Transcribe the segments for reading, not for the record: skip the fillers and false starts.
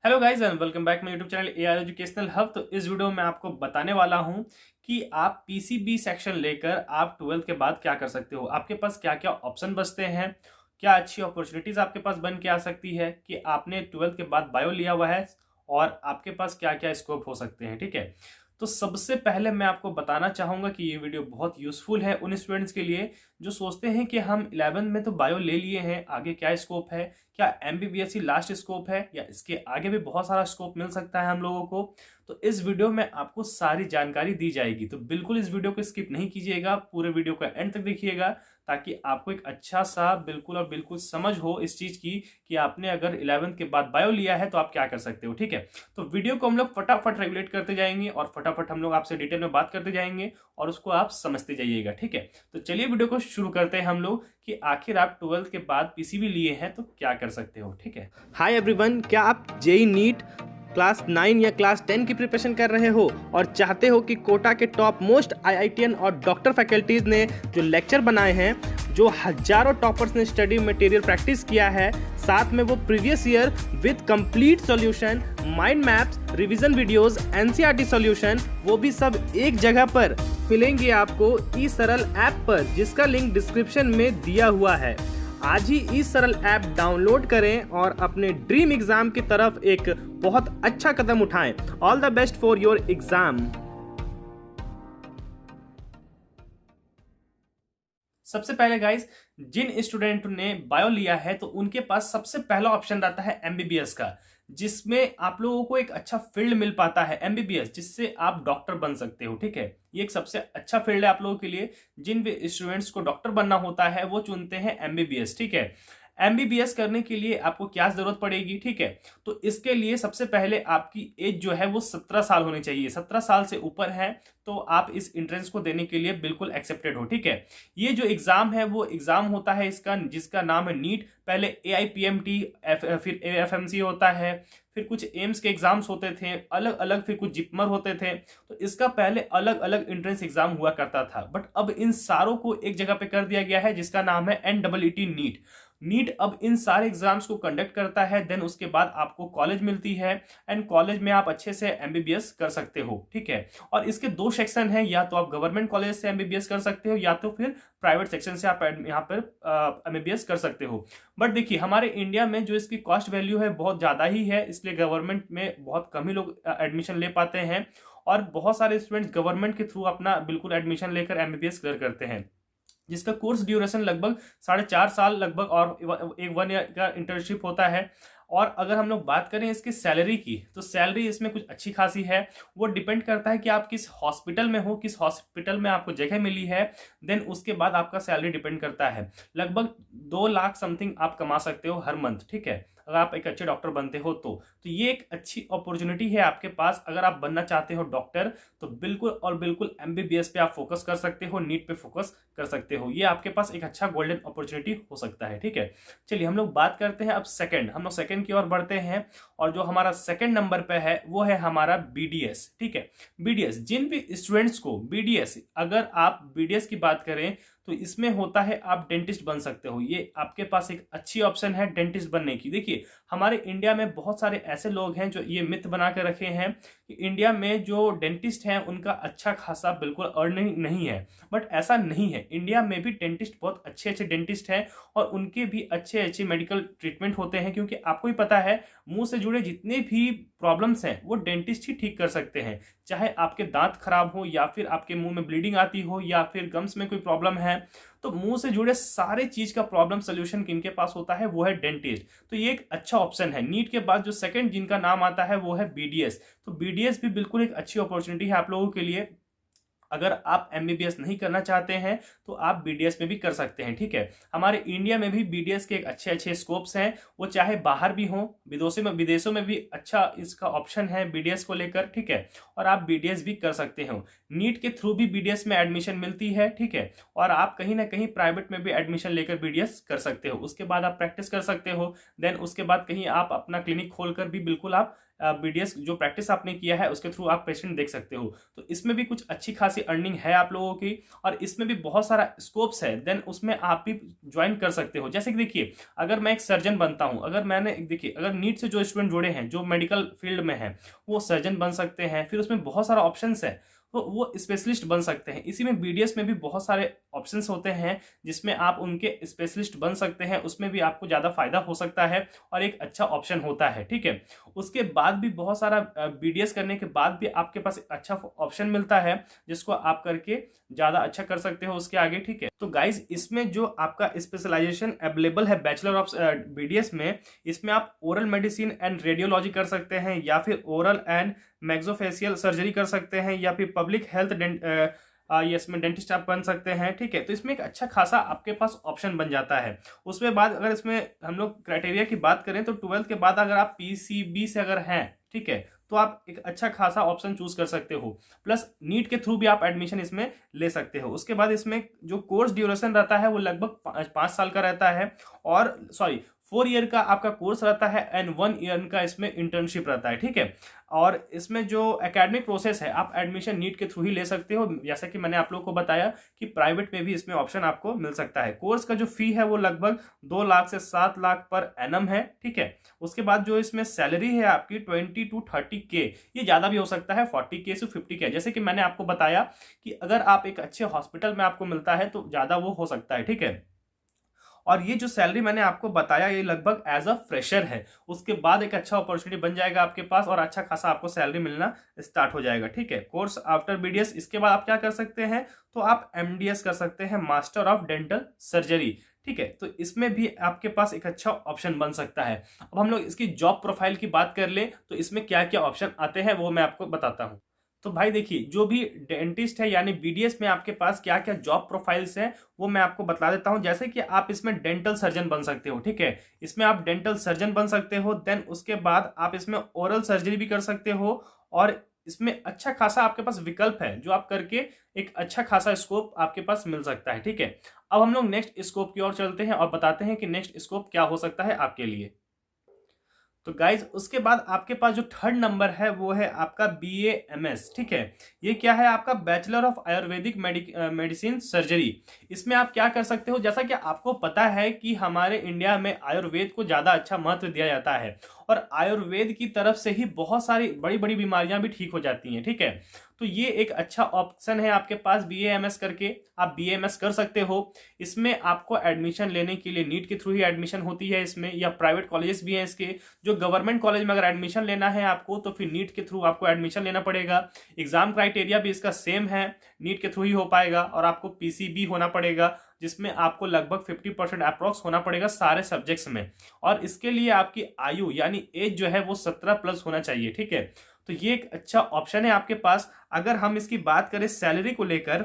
Hello guys and welcome back my YouTube channel AR educational hub. तो इस video में आपको बताने वाला हूं कि आप पीसीबी सेक्शन लेकर आप 12th के बाद क्या कर सकते हो, आपके पास क्या क्या ऑप्शन बचते हैं, क्या अच्छी अपॉर्चुनिटीज आपके पास बन के आ सकती है कि आपने 12th के बाद बायो लिया हुआ है और आपके पास क्या क्या स्कोप हो सकते हैं। ठीक है, तो सबसे पहले मैं आपको बताना चाहूंगा कि ये वीडियो बहुत यूजफुल है उन स्टूडेंट्स के लिए जो सोचते हैं कि हम 11th में तो बायो ले लिए हैं, आगे क्या स्कोप है, क्या एमबीबीएस ही लास्ट स्कोप है या इसके आगे भी बहुत सारा स्कोप मिल सकता है हम लोगों को। तो इस वीडियो में आपको सारी जानकारी दी जाएगी, तो बिल्कुल इस वीडियो को स्किप नहीं कीजिएगा, पूरे वीडियो को एंड तक देखिएगा ताकि आपको एक अच्छा सा बिल्कुल और बिल्कुल समझ हो इस चीज की कि आपने अगर 11th के बाद बायो लिया है तो आप क्या कर सकते हो। ठीक है, तो वीडियो को हम लोग फटाफट रेगुलेट करते जाएंगे और फटाफट हम लोग आपसे डिटेल में बात करते जाएंगे और उसको आप समझते जाइएगा। ठीक है, तो चलिए वीडियो को शुरू करते हैं हम लोग कि आखिर आप 12th के बाद पीसीबी लिए हैं तो क्या कर सकते हो। ठीक है, हाय एवरीवन, क्या आप जेई नीट क्लास 9 या क्लास 10 की प्रिपरेशन कर रहे हो और चाहते हो कि कोटा के टॉप मोस्ट आईआईटीएन और डॉक्टर फैकल्टीज ने जो लेक्चर बनाए हैं, जो हजारों टॉपर्स ने स्टडी मटेरियल प्रैक्टिस किया है, साथ में वो previous year with complete solution, mind maps, revision videos, NCERT solution, वो भी सब एक जगह पर मिलेंगे आपको ई सरल ऐप पर, जिसका लिंक डिस्क्रिप्शन में दिया हुआ है। आज ही ई सरल ऐप डाउनलोड करें और अपने ड्रीम एग्जाम की तरफ एक बहुत अच्छा कदम उठाएं। All the best for your exam. सबसे पहले गाइस, जिन स्टूडेंट ने बायो लिया है तो उनके पास सबसे पहला ऑप्शन रहता है एमबीबीएस का, जिसमें आप लोगों को एक अच्छा फील्ड मिल पाता है एमबीबीएस, जिससे आप डॉक्टर बन सकते हो। ठीक है, ये एक सबसे अच्छा फील्ड है आप लोगों के लिए। जिन भी स्टूडेंट्स को डॉक्टर बनना होता है वो चुनते हैं एमबीबीएस। ठीक है, एमबीबीएस करने के लिए आपको क्या जरूरत पड़ेगी? ठीक है, तो इसके लिए सबसे पहले आपकी एज जो है वो 17 साल होनी चाहिए। 17 साल से ऊपर है तो आप इस एंट्रेंस को देने के लिए बिल्कुल एक्सेप्टेड हो। ठीक है, ये जो एग्जाम है वो एग्जाम होता है इसका, जिसका नाम है नीट। पहले एआईपीएमटी, फिर एएफएमसी होता है, फिर कुछ एम्स के एग्जाम्स होते थे अलग अलग, फिर कुछ जिपमर होते थे। तो इसका पहले अलग अलग एंट्रेंस एग्जाम हुआ करता था, बट अब इन सारों को एक जगह पे कर दिया गया है जिसका नाम है एनडब्ल्यूटी नीट। नीट अब इन सारे एग्जाम्स को कंडक्ट करता है, देन उसके बाद आपको कॉलेज मिलती है एंड कॉलेज में आप अच्छे से एमबीबीएस कर सकते हो। ठीक है, और इसके दो सेक्शन हैं, या तो आप गवर्नमेंट कॉलेज से एमबीबीएस कर सकते हो या तो फिर प्राइवेट सेक्शन से आप यहाँ पर एमबीबीएस कर सकते हो। बट देखिए, हमारे इंडिया में जो इसकी कॉस्ट वैल्यू है बहुत ज़्यादा ही है, इसलिए गवर्नमेंट में बहुत कम ही लोग एडमिशन ले पाते हैं और बहुत सारे स्टूडेंट्स गवर्नमेंट के थ्रू अपना बिल्कुल एडमिशन लेकर एमबीबीएस क्लियर करते हैं, जिसका कोर्स ड्यूरेशन लगभग 4.5 साल लगभग और एक 1 ईयर का इंटर्नशिप होता है। और अगर हम लोग बात करें इसकी सैलरी की, तो सैलरी इसमें कुछ अच्छी खासी है। वो डिपेंड करता है कि आप किस हॉस्पिटल में हो, किस हॉस्पिटल में आपको जगह मिली है, देन उसके बाद आपका सैलरी डिपेंड करता है। लगभग 2 लाख समथिंग आप कमा सकते हो हर मंथ। ठीक है, अगर आप एक अच्छे डॉक्टर बनते हो तो ये एक अच्छी अपॉर्चुनिटी है आपके पास। अगर आप बनना चाहते हो डॉक्टर तो बिल्कुल और बिल्कुल एमबीबीएस पे आप फोकस कर सकते हो, नीट पे फोकस कर सकते हो। ये आपके पास एक अच्छा गोल्डन अपॉर्चुनिटी हो सकता है। ठीक है, चलिए हम लोग बात करते हैं अब सेकंड, हम लोग सेकंड की ओर बढ़ते हैं और जो हमारा सेकंड नंबर पे है वो है हमारा बीडीएस। ठीक है, बीडीएस, जिन भी स्टूडेंट्स को बीडीएस, अगर आप बीडीएस की बात करें तो इसमें होता है आप डेंटिस्ट बन सकते हो। ये आपके पास एक अच्छी ऑप्शन है डेंटिस्ट बनने की। देखिए, हमारे इंडिया में बहुत सारे ऐसे लोग हैं जो ये मिथ बना के रखे हैं कि इंडिया में जो डेंटिस्ट हैं उनका अच्छा खासा बिल्कुल अर्निंग नहीं है, बट ऐसा नहीं है। इंडिया में भी डेंटिस्ट बहुत अच्छे अच्छे डेंटिस्ट हैं और उनके भी अच्छे अच्छे मेडिकल ट्रीटमेंट होते हैं, क्योंकि आपको ही पता है मुंह से जुड़े जितने भी प्रॉब्लम्स हैं वो डेंटिस्ट ही ठीक कर सकते हैं। चाहे आपके दांत खराब हो या फिर आपके मुंह में ब्लीडिंग आती हो या फिर गम्स में कोई प्रॉब्लम है, तो मुंह से जुड़े सारे चीज का प्रॉब्लम सोल्यूशन किनके पास होता है, वो है डेंटिस्ट। तो ये एक अच्छा ऑप्शन है। नीट के बाद जो सेकंड जिनका नाम आता है वो है बीडीएस। तो बीडीएस भी बिल्कुल एक अच्छी अपॉर्चुनिटी है आप लोगों के लिए। अगर आप एमबीबीएस नहीं करना चाहते हैं तो आप बीडीएस में भी कर सकते हैं। ठीक है, हमारे इंडिया में भी बीडीएस के एक अच्छे अच्छे स्कोप्स हैं, वो चाहे बाहर भी हों, विदेशों में भी अच्छा इसका ऑप्शन है बीडीएस को लेकर। ठीक है, और आप बीडीएस भी कर सकते हो। नीट के थ्रू भी बीडीएस में एडमिशन मिलती है। ठीक है, और आप कहीं ना कहीं प्राइवेट में भी एडमिशन लेकर बीडीएस कर सकते हो। उसके बाद आप प्रैक्टिस कर सकते हो, देन उसके बाद कहीं आप अपना क्लिनिक खोलकर भी बिल्कुल आप बीडीएस जो प्रैक्टिस आपने किया है उसके थ्रू आप पेशेंट देख सकते हो। तो इसमें भी कुछ अच्छी खासी खासी अर्निंग है आप लोगों की और इसमें भी बहुत सारा स्कोप्स है, देन उसमें आप भी ज्वाइन कर सकते हो। जैसे कि देखिए, अगर मैं एक सर्जन बनता हूं, अगर मैंने देखिए अगर नीट से जो स्टूडेंट जुड़े हैं जो मेडिकल फील्ड में है वो सर्जन बन सकते हैं, फिर उसमें बहुत सारा ऑप्शंस है, तो वो स्पेशलिस्ट बन सकते हैं। इसी में बीडीएस में भी बहुत सारे ऑप्शंस होते हैं जिसमें आप उनके स्पेशलिस्ट बन सकते हैं, उसमें भी आपको ज़्यादा फायदा हो सकता है और एक अच्छा ऑप्शन होता है, ठीक है। उसके बाद भी बहुत सारा बीडीएस करने के बाद भी आपके पास एक अच्छा ऑप्शन मिलता है जिसको आप करके ज़्यादा अच्छा कर सकते हो उसके आगे, ठीक है। तो गाइज इसमें जो आपका स्पेशलाइजेशन अवेलेबल है बैचलर ऑफ बीडीएस में, इसमें आप ओरल मेडिसिन एंड रेडियोलॉजी कर सकते हैं या फिर ओरल एंड मैक्सोफेशियल सर्जरी कर सकते हैं या फिर पब्लिक हेल्थ इसमें डेंटिस्ट आप बन सकते हैं, ठीक है। तो इसमें एक अच्छा खासा आपके पास ऑप्शन बन जाता है। उसके बाद अगर इसमें हम लोग क्राइटेरिया की बात करें तो 12th के बाद अगर आप पीसीबी से अगर हैं, ठीक है, तो आप एक अच्छा खासा ऑप्शन चूज कर सकते हो। प्लस नीट के थ्रू भी आप एडमिशन इसमें ले सकते हो। उसके बाद इसमें जो कोर्स ड्यूरेशन रहता है वो लगभग 5 साल का रहता है और 4 ईयर का आपका कोर्स रहता है एंड 1 ईयर का इसमें इंटर्नशिप रहता है, ठीक है। और इसमें जो एकेडमिक प्रोसेस है आप एडमिशन नीट के थ्रू ही ले सकते हो। जैसा कि मैंने आप लोगों को बताया कि प्राइवेट में भी इसमें ऑप्शन आपको मिल सकता है। कोर्स का जो फी है वो लगभग 2 लाख से 7 लाख पर एनम है, ठीक है। उसके बाद जो इसमें सैलरी है आपकी 20 to 30 के, ये ज़्यादा भी हो सकता है, 40 के से 50 के। जैसे कि मैंने आपको बताया कि अगर आप एक अच्छे हॉस्पिटल में आपको मिलता है तो ज़्यादा वो हो सकता है, ठीक है। और ये जो सैलरी मैंने आपको बताया ये लगभग एज अ फ्रेशर है। उसके बाद एक अच्छा अपॉर्चुनिटी बन जाएगा आपके पास और अच्छा खासा आपको सैलरी मिलना स्टार्ट हो जाएगा, ठीक है। कोर्स आफ्टर बीडीएस, इसके बाद आप क्या कर सकते हैं, तो आप एमडीएस कर सकते हैं, मास्टर ऑफ डेंटल सर्जरी, ठीक है। तो इसमें भी आपके पास एक अच्छा ऑप्शन बन सकता है। अब हम लोग इसकी जॉब प्रोफाइल की बात कर ले तो इसमें क्या क्या ऑप्शन आते हैं वो मैं आपको बताता हूँ। तो भाई देखिए, जो भी डेंटिस्ट है यानी बीडीएस में आपके पास क्या क्या जॉब प्रोफाइल्स हैं वो मैं आपको बता देता हूं। जैसे कि आप इसमें डेंटल सर्जन बन सकते हो, ठीक है, इसमें आप डेंटल सर्जन बन सकते हो। देन उसके बाद आप इसमें ओरल सर्जरी भी कर सकते हो और इसमें अच्छा खासा आपके पास विकल्प है जो आप करके एक अच्छा खासा स्कोप आपके पास मिल सकता है, ठीक है। अब हम लोग नेक्स्ट स्कोप की ओर चलते हैं और बताते हैं कि नेक्स्ट स्कोप क्या हो सकता है आपके लिए। तो गाइज उसके बाद आपके पास जो थर्ड नंबर है वो है आपका BAMS, ठीक है। ये क्या है, आपका bachelor of Ayurvedic medicine surgery. इसमें आप क्या कर सकते हो, जैसा कि आपको पता है कि हमारे इंडिया में आयुर्वेद को ज़्यादा अच्छा महत्व दिया जाता है और आयुर्वेद की तरफ से ही बहुत सारी बड़ी बड़ी बीमारियां भी ठीक हो जाती हैं, ठीक है। तो ये एक अच्छा ऑप्शन है आपके पास BAMS करके, आप BAMS कर सकते हो। इसमें आपको एडमिशन लेने के लिए नीट के थ्रू ही एडमिशन होती है इसमें, या प्राइवेट कॉलेजेस भी हैं इसके। जो गवर्नमेंट कॉलेज में अगर एडमिशन लेना है आपको तो फिर नीट के थ्रू आपको एडमिशन लेना पड़ेगा। एग्जाम क्राइटेरिया भी इसका सेम है, नीट के थ्रू ही हो पाएगा और आपको PCB होना पड़ेगा जिसमें आपको लगभग 50% अप्रॉक्स होना पड़ेगा सारे सब्जेक्ट्स में। और इसके लिए आपकी आयु यानी एज जो है वो 17+ होना चाहिए, ठीक है। तो ये एक अच्छा ऑप्शन है आपके पास। अगर हम इसकी बात करें सैलरी को लेकर,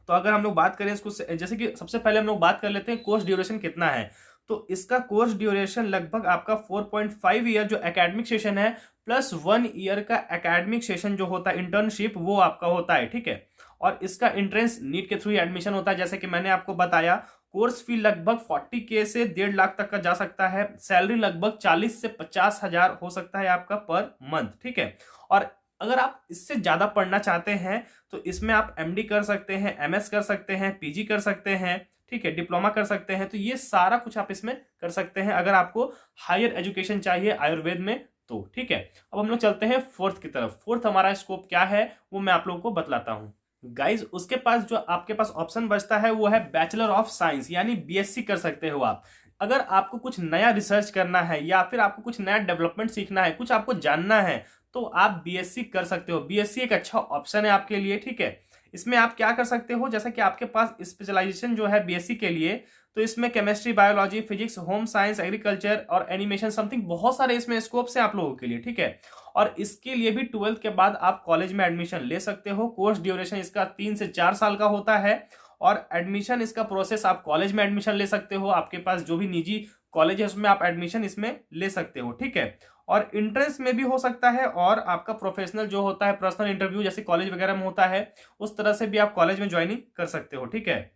तो अगर हम लोग बात करें इसको, जैसे कि सबसे पहले हम लोग बात कर लेते हैं कोर्स ड्यूरेशन कितना है। तो इसका कोर्स ड्यूरेशन लगभग आपका 4.5 ईयर जो एकेडमिक सेशन है प्लस 1 ईयर का एकेडमिक सेशन जो होता है इंटर्नशिप वो आपका होता है, ठीक है। और इसका एंट्रेंस नीट के थ्रू एडमिशन होता है जैसे कि मैंने आपको बताया। कोर्स फी लगभग 40K से 1.5 लाख तक का जा सकता है। सैलरी लगभग 40 से 50 हजार हो सकता है आपका पर मंथ, ठीक है। और अगर आप इससे ज्यादा पढ़ना चाहते हैं तो इसमें आप MD कर सकते हैं, MS कर सकते हैं, PG कर सकते हैं, ठीक है, डिप्लोमा कर सकते हैं। तो ये सारा कुछ आप इसमें कर सकते हैं अगर आपको हायर एजुकेशन चाहिए आयुर्वेद में तो, ठीक है। अब हम लोग चलते हैं फोर्थ की तरफ। फोर्थ हमारा स्कोप क्या है वो मैं आप लोगों को बतलाता हूँ। गाइज उसके पास जो आपके पास ऑप्शन बचता है वो है बैचलर ऑफ साइंस यानी BSc कर सकते हो आप। अगर आपको कुछ नया रिसर्च करना है या फिर आपको कुछ नया डेवलपमेंट सीखना है, कुछ आपको जानना है, तो आप BSc कर सकते हो। BSc एक अच्छा ऑप्शन है आपके लिए, ठीक है। इसमें आप क्या कर सकते हो, जैसा कि आपके पास स्पेशलाइजेशन जो है BSc के लिए, तो इसमें chemistry, biology, physics, home science, agriculture और एनिमेशन समथिंग बहुत सारे इसमें स्कोप्स हैं आप लोगों के लिए, ठीक है। और इसके लिए भी 12th के बाद आप कॉलेज में एडमिशन ले सकते हो। कोर्स ड्यूरेशन इसका 3 से 4 साल का होता है और एडमिशन इसका प्रोसेस आप कॉलेज में एडमिशन ले सकते हो। आपके पास जो भी निजी कॉलेज है उसमें आप एडमिशन इसमें ले सकते हो, ठीक है। और इंट्रेंस में भी हो सकता है और आपका प्रोफेशनल जो होता है पर्सनल इंटरव्यू जैसे कॉलेज वगैरह में होता है उस तरह से भी आप कॉलेज में ज्वाइनिंग कर सकते हो, ठीक है।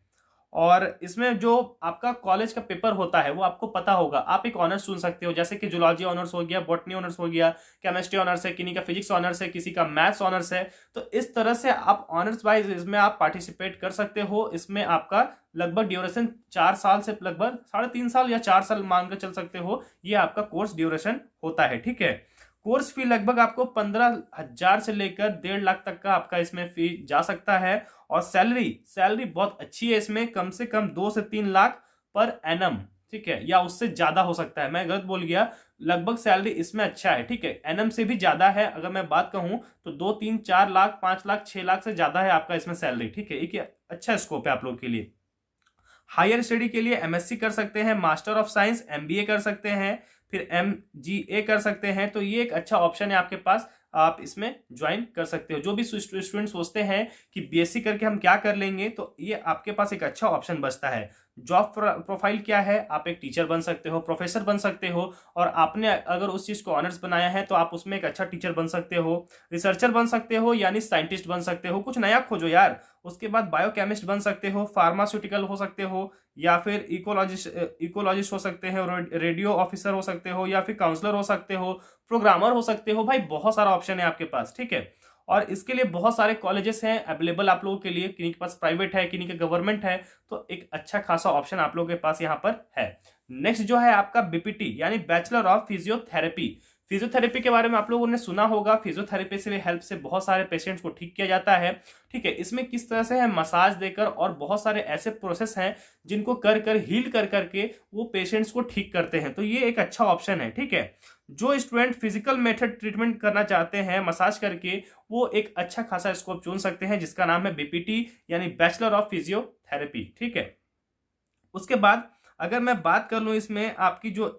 और इसमें जो आपका कॉलेज का पेपर होता है वो आपको पता होगा। आप एक ऑनर्स चुन सकते हो, जैसे कि जूलॉजी ऑनर्स हो गया, बॉटनी ऑनर्स हो गया, केमिस्ट्री ऑनर्स है, किसी का फिजिक्स ऑनर्स है, किसी का मैथ्स ऑनर्स है। तो इस तरह से आप ऑनर्स वाइज इसमें आप पार्टिसिपेट कर सकते हो। इसमें आपका लगभग ड्यूरेशन 4 साल से लगभग 3.5 साल या 4 साल मान कर चल सकते हो, ये आपका कोर्स ड्यूरेशन होता है। ठीक है, कोर्स फी लगभग आपको 15,000 से लेकर 1.5 लाख तक का आपका इसमें फी जा सकता है। और सैलरी बहुत अच्छी है इसमें, कम से कम 2 से 3 लाख पर एनम, ठीक है, या उससे ज्यादा हो सकता है, मैं गलत बोल गया। लगभग सैलरी इसमें अच्छा है, ठीक है, एनम से भी ज्यादा है। अगर मैं बात कहूं तो 2, 3, 4 लाख, 5 लाख, 6 लाख से ज्यादा है आपका इसमें सैलरी। ठीक है, एक अच्छा स्कोप है आप लोग के लिए। हायर स्टडी के लिए एमएससी कर सकते हैं, मास्टर ऑफ साइंस एमबीए कर सकते हैं, फिर एमजीए कर सकते हैं। तो ये एक अच्छा ऑप्शन है आपके पास, आप इसमें ज्वाइन कर सकते हो। जो भी स्टूडेंट सोचते हैं कि बीएससी करके हम क्या कर लेंगे, तो ये आपके पास एक अच्छा ऑप्शन बचता है। जॉब प्रोफाइल क्या है, आप एक टीचर बन सकते हो, प्रोफेसर बन सकते हो, और आपने अगर उस चीज को ऑनर्स बनाया है तो आप उसमें एक अच्छा टीचर बन सकते हो, रिसर्चर बन सकते हो, यानी साइंटिस्ट बन सकते हो, कुछ नया खोजो यार। उसके बाद बायोकेमिस्ट बन सकते हो, फार्मास्यूटिकल हो सकते हो, या फिर इकोलॉजिस्ट हो सकते हैं, रेडियो ऑफिसर हो सकते हो, या फिर काउंसलर हो सकते हो, प्रोग्रामर हो सकते हो। भाई बहुत सारा ऑप्शन है आपके पास। ठीक है, और इसके लिए बहुत सारे कॉलेजेस हैं अवेलेबल आप लोगों के लिए, किन्हीं के पास प्राइवेट है, किन्हीं के गवर्नमेंट है, तो एक अच्छा खासा ऑप्शन आप लोगों के पास यहाँ पर है। नेक्स्ट जो है आपका बीपीटी यानी बैचलर ऑफ फिजियोथेरेपी। फिजियोथेरेपी के बारे में आप लोगों ने सुना होगा, फिजियोथेरेपी से हेल्प से बहुत सारे पेशेंट्स को ठीक किया जाता है। ठीक है, इसमें किस तरह से है, मसाज देकर और बहुत सारे ऐसे प्रोसेस हैं जिनको कर कर हील कर करके वो पेशेंट्स को ठीक करते हैं। तो ये एक अच्छा ऑप्शन है। ठीक है, जो स्टूडेंट फिजिकल मेथड ट्रीटमेंट करना चाहते हैं मसाज करके, वो एक अच्छा खासा स्कोप चुन सकते हैं जिसका नाम है बीपीटी यानी बैचलर ऑफ फिजियोथेरेपी। ठीक है, उसके बाद अगर मैं बात कर लूं, इसमें आपकी जो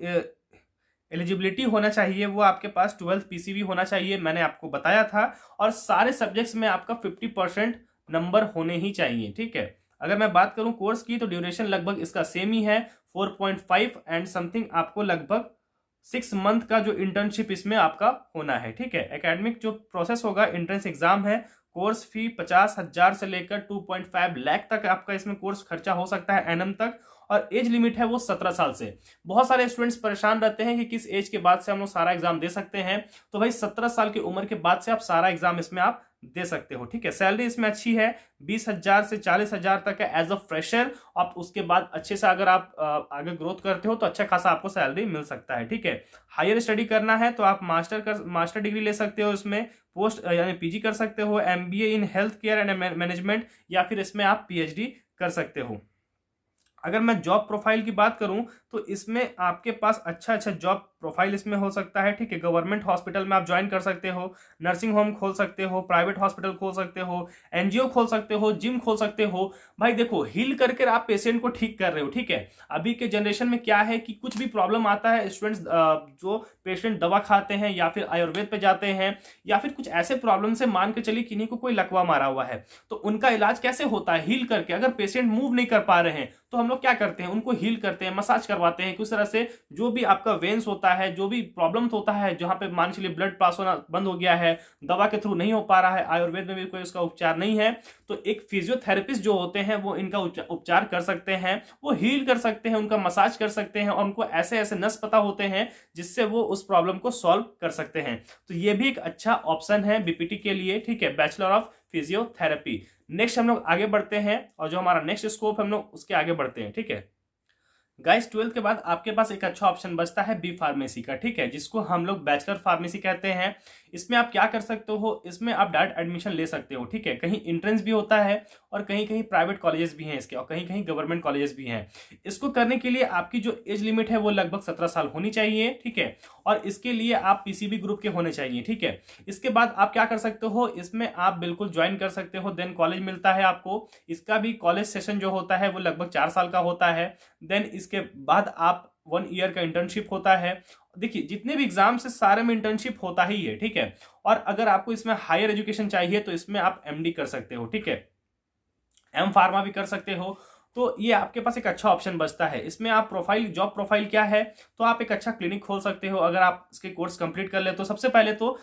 एलिजिबिलिटी होना चाहिए वो आपके पास 12th पीसीबी होना चाहिए, मैंने आपको बताया था। और सारे सब्जेक्ट्स में आपका 50% नंबर होने ही चाहिए। ठीक है, अगर मैं बात करूं कोर्स की, तो ड्यूरेशन लगभग इसका सेम ही है, 4.5 एंड समथिंग। आपको लगभग 6 मंथ का जो इंटर्नशिप इसमें आपका होना है। ठीक है, एकेडमिक जो प्रोसेस होगा, एंट्रेंस एग्जाम है, कोर्स फी 50,000 से लेकर 2.5 लाख तक आपका इसमें कोर्स खर्चा हो सकता है एनम तक। और एज लिमिट है वो 17 साल से। बहुत सारे स्टूडेंट्स परेशान रहते हैं कि किस एज के बाद से हम लोग सारा एग्जाम दे सकते हैं, तो भाई 17 साल की उम्र के बाद से आप सारा एग्जाम इसमें आप दे सकते हो। ठीक है, सैलरी इसमें अच्छी है, 20,000 से 40,000 तक है एज अ फ्रेशर। आप उसके बाद अच्छे से अगर आप आगे ग्रोथ करते हो तो अच्छा खासा आपको सैलरी मिल सकता है। ठीक है, हायर स्टडी करना है तो आप मास्टर डिग्री ले सकते हो, इसमें पोस्ट यानी पीजी कर सकते हो, MBA in health care and management, या फिर इसमें आप पीएचडी कर सकते हो। अगर मैं जॉब प्रोफाइल की बात करूं तो इसमें आपके पास अच्छा जॉब प्रोफाइल इसमें हो सकता है। ठीक है, गवर्नमेंट हॉस्पिटल में आप ज्वाइन कर सकते हो, नर्सिंग होम खोल सकते हो, प्राइवेट हॉस्पिटल खोल सकते हो, एनजीओ खोल सकते हो, जिम खोल सकते हो। भाई देखो, हील करके आप पेशेंट को ठीक कर रहे हो। ठीक है, अभी के जनरेशन में क्या है कि कुछ भी प्रॉब्लम आता है, स्टूडेंट्स जो पेशेंट दवा खाते हैं या फिर आयुर्वेद पे जाते हैं, या फिर कुछ ऐसे प्रॉब्लम से मान के चलिए किन्हीं को कोई लकवा मारा हुआ है, तो उनका इलाज कैसे होता है, हील करके। अगर पेशेंट मूव नहीं कर पा रहे हैं तो हम लोग क्या करते हैं, उनको हील करते हैं, मसाज करवाते हैं। किस तरह से जो भी आपका वेन्स होता है, जो भी प्रॉब्लम होता है, जहां पे मान चलिए ब्लड पास होना बंद हो गया है, दवा के थ्रू नहीं हो पा रहा है, आयुर्वेद में भी कोई उसका उपचार नहीं है, तो एक फिजियोथेरेपिस्ट जो होते हैं वो इनका उपचार कर सकते हैं, वो हील कर सकते हैं, उनका मसाज कर सकते हैं, और उनको ऐसे ऐसे नस पता होते हैं जिससे वो उस प्रॉब्लम को सॉल्व कर सकते हैं। तो ये भी एक अच्छा ऑप्शन है बीपीटी के लिए। ठीक है, बैचलर ऑफ फिजियोथेरेपी। नेक्स्ट हम लोग आगे बढ़ते हैं, और जो हमारा नेक्स्ट स्कोप हम लोग उसके आगे बढ़ते हैं। ठीक है गाइस, 12th के बाद आपके पास एक अच्छा ऑप्शन बचता है बी फार्मेसी का। ठीक है, जिसको हम लोग बैचलर फार्मेसी कहते हैं। इसमें आप क्या कर सकते हो, इसमें आप डायरेक्ट एडमिशन ले सकते हो। ठीक है, कहीं एंट्रेंस भी होता है और कहीं कहीं प्राइवेट कॉलेजेस भी हैं इसके, और कहीं कहीं गवर्नमेंट कॉलेजेस भी हैं। इसको करने के लिए आपकी जो एज लिमिट है वो लगभग 17 साल होनी चाहिए। ठीक है, और इसके लिए आप पीसीबी ग्रुप के होने चाहिए। ठीक है, इसके बाद आप क्या कर सकते हो, इसमें आप बिल्कुल ज्वाइन कर सकते हो, देन कॉलेज मिलता है आपको। इसका भी कॉलेज सेशन जो होता है वो लगभग 4 साल का होता है। देन इसके बाद आप 1 ईयर का इंटर्नशिप होता है। देखिए, जितने भी एग्जाम से सारे में इंटर्नशिप होता ही है। ठीक है, और अगर आपको इसमें हायर एजुकेशन चाहिए तो इसमें आप एमडी कर सकते हो। ठीक है, एम फार्मा भी कर सकते हो। तो ये आपके पास एक अच्छा ऑप्शन बचता है। इसमें आप प्रोफाइल, जॉब प्रोफाइल क्या है, तो आप एक अच्छा क्लिनिक खोल सकते हो अगर आप इसके कोर्स कंप्लीट कर ले तो। सबसे पहले तो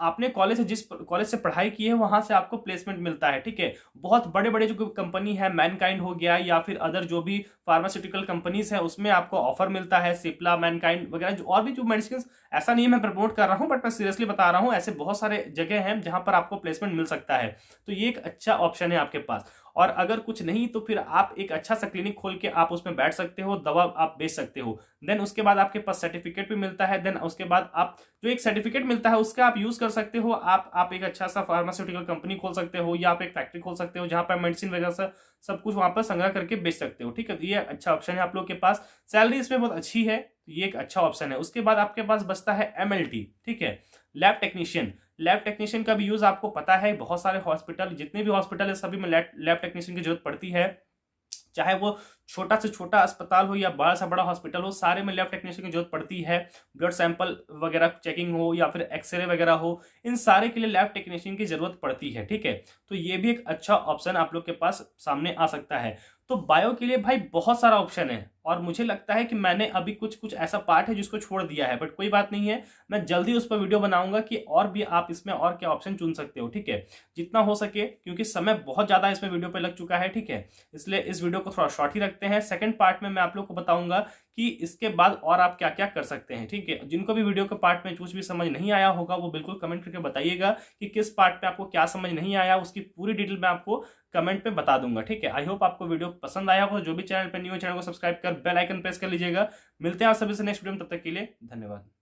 आपने कॉलेज से, जिस कॉलेज से पढ़ाई की है वहां से आपको प्लेसमेंट मिलता है, ठीक है। बहुत बड़े बड़े जो कंपनी है, मैनकाइंड हो गया या फिर अदर जो भी फार्मास्यूटिकल कंपनीज है, उसमें आपको ऑफर मिलता है। सिप्ला, मैनकाइंड वगैरह जो और भी जो मेडिसिन, ऐसा नहीं है मैं प्रमोट कर रहा हूं बट मैं सीरियसली बता रहा हूं, ऐसे बहुत सारे जगह हैं जहां पर आपको प्लेसमेंट मिल सकता है। तो ये एक अच्छा ऑप्शन है आपके पास। और अगर कुछ नहीं तो फिर आप एक अच्छा सा क्लिनिक खोल के आप उसमें बैठ सकते हो, दवा आप बेच सकते हो। देन उसके बाद आपके पास सर्टिफिकेट भी मिलता है। देन उसके बाद आप जो एक सर्टिफिकेट मिलता है उसका आप यूज कर सकते हो। आप एक अच्छा सा फार्मास्यूटिकल कंपनी खोल सकते हो या आप एक फैक्ट्री खोल सकते हो जहां पर मेडिसिन वगैरह से सब कुछ वहां पर संग्रह करके बेच सकते हो, ठीक है। तो ये अच्छा ऑप्शन है आप लोग के पास। सैलरी इसमें बहुत अच्छी है, ये एक अच्छा ऑप्शन है। उसके बाद आपके पास बचता है MLT, ठीक है, लैब टेक्नीशियन। लैब टेक्नीशियन का भी यूज आपको पता है, बहुत सारे हॉस्पिटल, जितने भी हॉस्पिटल है सभी में लैब टेक्नीशियन की जरूरत पड़ती है। चाहे वो छोटा से छोटा अस्पताल हो या बड़ा से बड़ा हॉस्पिटल हो, सारे में लैब टेक्नीशियन की जरूरत पड़ती है। ब्लड सैंपल वगैरह चेकिंग हो या फिर एक्सरे वगैरह हो, इन सारे के लिए लैब टेक्नीशियन की जरूरत पड़ती है, ठीक है। तो ये भी एक अच्छा ऑप्शन आप लोग के पास सामने आ सकता है। तो बायो के लिए भाई बहुत सारा ऑप्शन है और मुझे लगता है कि मैंने अभी कुछ ऐसा पार्ट है जिसको छोड़ दिया है, बट कोई बात नहीं है, मैं जल्दी उस पर वीडियो बनाऊंगा कि और भी आप इसमें और क्या ऑप्शन चुन सकते हो, ठीक है, जितना हो सके, क्योंकि समय बहुत ज्यादा इसमें वीडियो पे लग चुका है, ठीक है। इसलिए इस वीडियो को थोड़ा शॉर्ट ही रखते हैं। सेकंड पार्ट में मैं आप लोग को बताऊंगा कि इसके बाद और आप क्या क्या कर सकते हैं, ठीक है। जिनको भी वीडियो के पार्ट में कुछ भी समझ नहीं आया होगा वो बिल्कुल कमेंट करके बताइएगा कि किस पार्ट में आपको क्या समझ नहीं आया, उसकी पूरी डिटेल मैं आपको कमेंट पे बता दूंगा, ठीक है। आई होप आपको वीडियो पसंद आया होगा। जो भी चैनल पे न्यू है चैनल को सब्सक्राइब कर बेल आइकन प्रेस कर लीजिएगा। मिलते हैं आप सभी से नेक्स्ट वीडियो में, तब तक के लिए धन्यवाद।